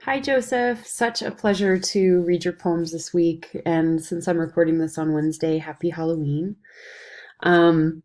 Hi, Joseph. Such a pleasure to read your poems this week. And since I'm recording this on Wednesday, happy Halloween. Um,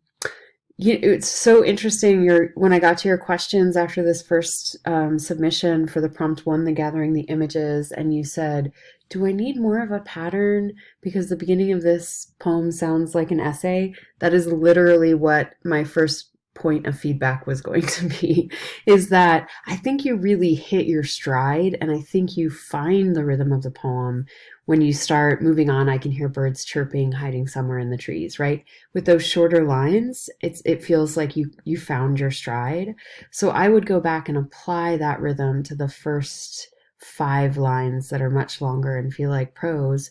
it's so interesting. When I got to your questions after this first submission for the prompt one, the gathering the images, and you said, "Do I need more of a pattern? Because the beginning of this poem sounds like an essay." That is literally what my first point of feedback was going to be, is that I think you really hit your stride, and I think you find the rhythm of the poem when you start moving on. I can hear birds chirping, hiding somewhere in the trees, right? With those shorter lines, it feels like you found your stride. So I would go back and apply that rhythm to the first 5 lines that are much longer and feel like prose,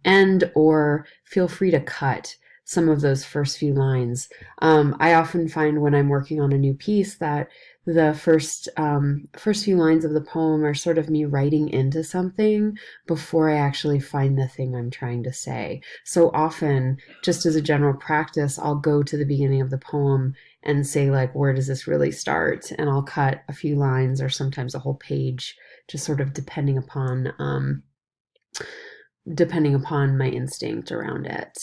and or feel free to cut some of those first few lines. I often find when I'm working on a new piece that the first few lines of the poem are sort of me writing into something before I actually find the thing I'm trying to say. So often, just as a general practice, I'll go to the beginning of the poem and say, like, where does this really start? And I'll cut a few lines or sometimes a whole page, just sort of depending upon my instinct around it.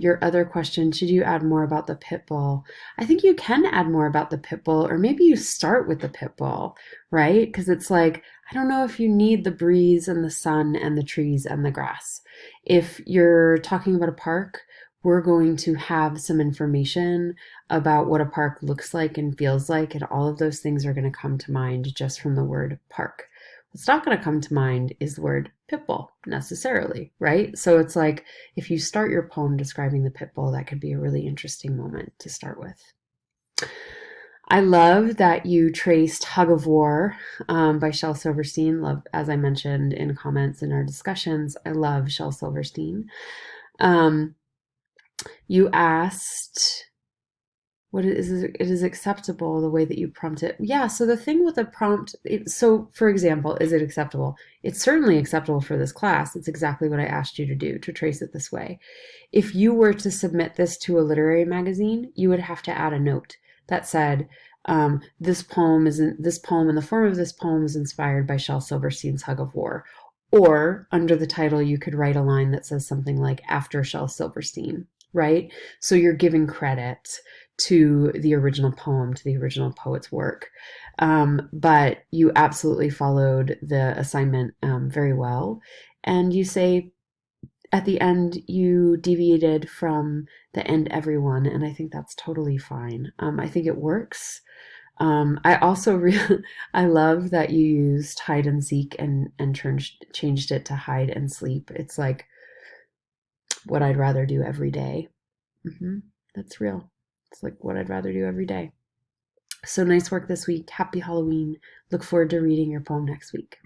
Your other question, should you add more about the pit bull? I think you can add more about the pit bull, or maybe you start with the pit bull, right? Because it's like, I don't know if you need the breeze and the sun and the trees and the grass. If you're talking about a park, we're going to have some information about what a park looks like and feels like, and all of those things are going to come to mind just from the word park. What's not going to come to mind is the word pit bull necessarily, right? So it's like if you start your poem describing the pit bull, that could be a really interesting moment to start with. I love that you traced Hug of War by Shel Silverstein. Love, as I mentioned in comments in our discussions, I love Shel Silverstein. Um, you asked what it is acceptable the way that you prompt it. Yeah, so the thing with a prompt, so for example, is it acceptable? It's certainly acceptable for this class. It's exactly what I asked you to do, to trace it this way. If you were to submit this to a literary magazine, you would have to add a note that said, this poem in the form of this poem is inspired by Shel Silverstein's Hug of War. Or under the title, you could write a line that says something like after Shel Silverstein, right? So you're giving credit to the original poem, to the original poet's work. But you absolutely followed the assignment very well. And you say at the end, you deviated from the end everyone, and I think that's totally fine. I think it works. I also really, I love that you used hide and seek and changed it to hide and sleep. It's like what I'd rather do every day. That's real. It's like what I'd rather do every day. So nice work this week. Happy Halloween. Look forward to reading your poem next week.